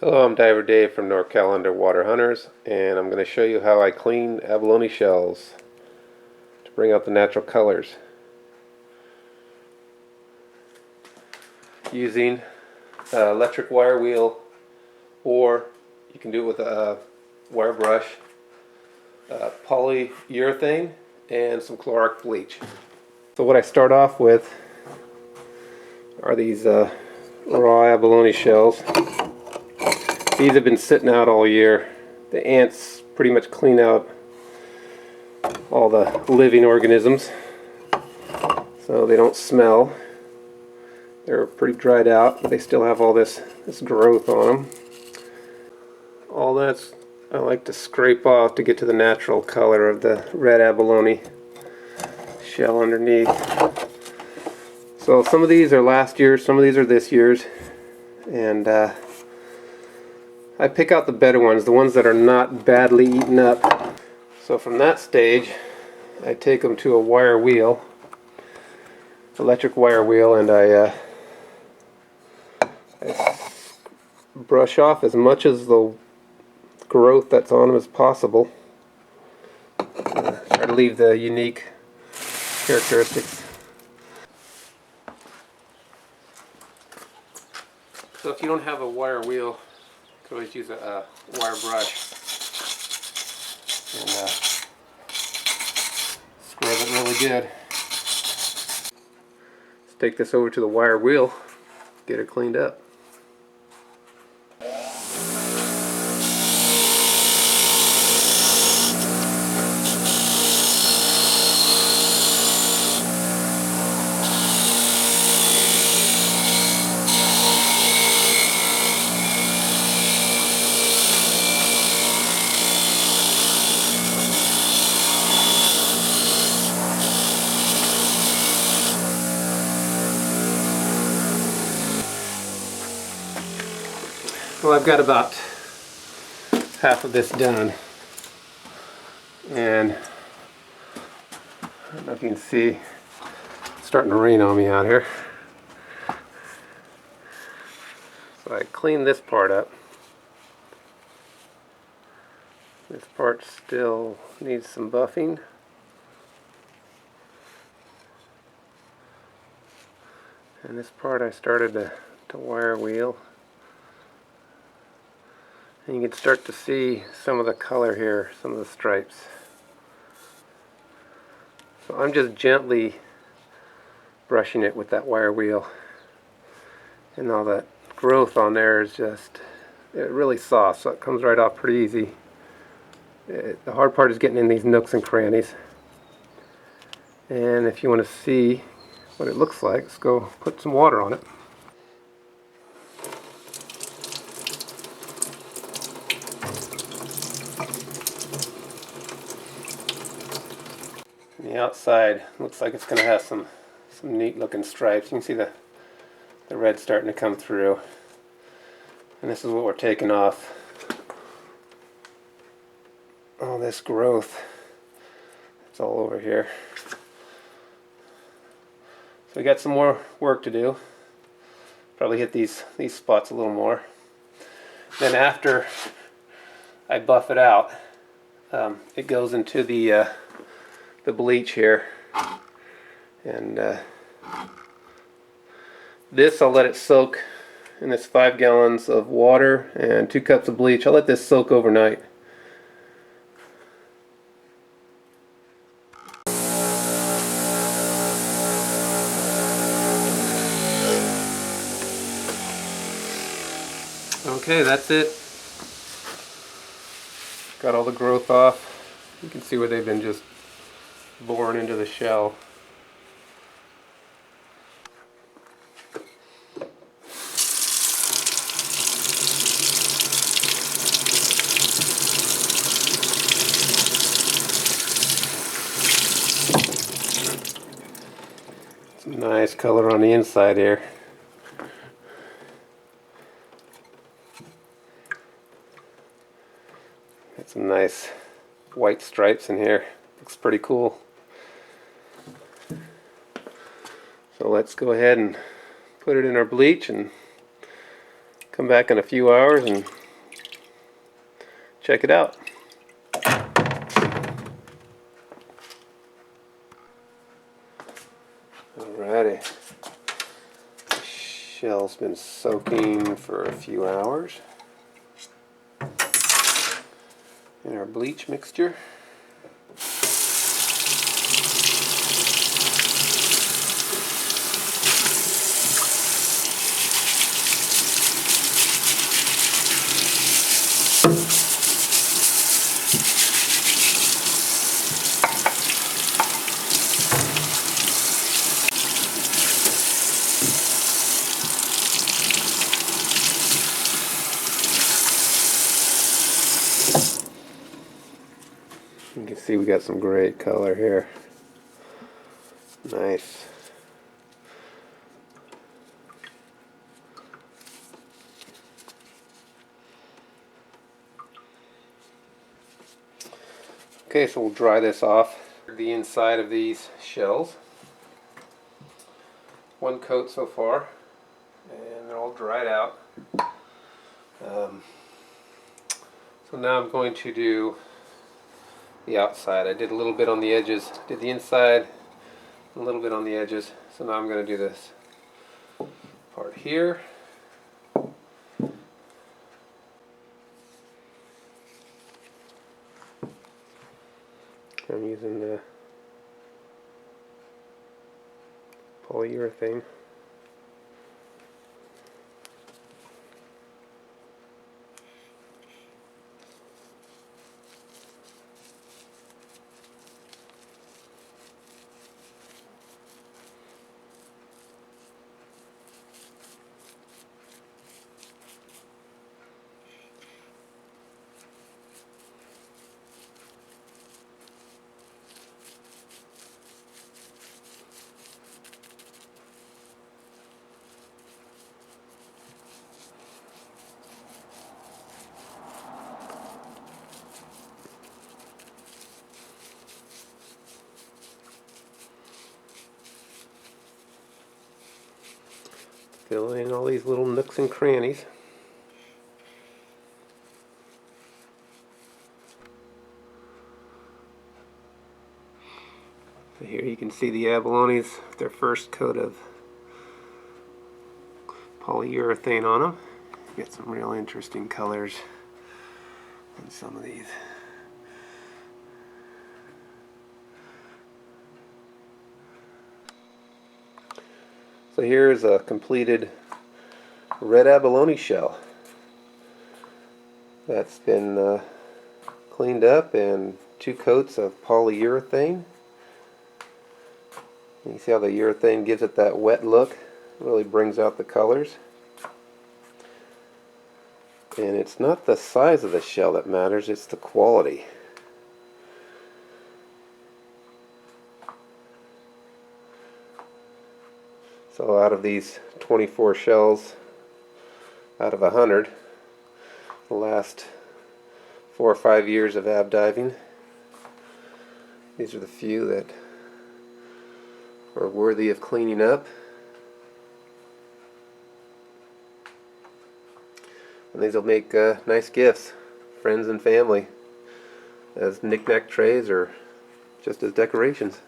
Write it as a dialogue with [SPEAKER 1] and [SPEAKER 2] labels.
[SPEAKER 1] Hello, I'm Diver Dave from NorCal Underwater Hunters, and I'm going to show you how I clean abalone shells to bring out the natural colors using an electric wire wheel, or you can do it with a wire brush, polyurethane, and some chloric bleach. So what I start off with are these raw abalone shells. These have been sitting out all year. The ants pretty much clean out all the living organisms so they don't smell. They're pretty dried out, but they still have all this growth on them. All that's I like to scrape off to get to the natural color of the red abalone shell underneath. So some of these are last year's, some of these are this year's, and I pick out the better ones, the ones that are not badly eaten up. So from that stage, I take them to a wire wheel, electric wire wheel, and I brush off as much as the growth that's on them as possible. Try to leave the unique characteristics. So if you don't have a wire wheel, you can always use a wire brush and scrub it really good. Let's take this over to the wire wheel, get it cleaned up. Well, I've got about half of this done, and I don't know if you can see, it's starting to rain on me out here. So I cleaned this part up. This part still needs some buffing. And this part I started to wire wheel. And you can start to see some of the color here, some of the stripes. So I'm just gently brushing it with that wire wheel. And all that growth on there is just really soft, so it comes right off pretty easy. The hard part is getting in these nooks and crannies. And if you want to see what it looks like, let's go put some water on it. The outside looks like it's going to have some neat looking stripes. You can see the red starting to come through, and this is what we're taking off. All this growth, it's all over here. So we got some more work to do. Probably hit these spots a little more. Then after I buff it out, it goes into the bleach here, and this I'll let it soak in this 5 gallons of water and 2 cups of bleach. I'll let this soak overnight. Okay, that's it. Got all the growth off. You can see where they've been just boring into the shell. Some nice color on the inside here. Got some nice white stripes in here. Looks pretty cool. So let's go ahead and put it in our bleach and come come back in a few hours and check it out. Alrighty. The shell's been soaking for a few hours in our bleach mixture. You can see we got some great color here. Nice. Okay, so we'll dry this off. The inside of these shells. One coat so far, and they're all dried out. So now I'm going to do the outside. I did a little bit on the edges, did the inside, a little bit on the edges. So now I'm going to do this part here. I'm using the polyurethane. Fill in all these little nooks and crannies. So here you can see the abalones, their first coat of polyurethane on them. Get some real interesting colors on some of these. So here's a completed red abalone shell that's been cleaned up and 2 coats of polyurethane. You see how the urethane gives it that wet look, really brings out the colors. And it's not the size of the shell that matters, it's the quality. So out of these 24 shells, out of 100, the last 4 or 5 years of ab diving, these are the few that are worthy of cleaning up. And these will make nice gifts, friends and family, as knick-knack trays or just as decorations.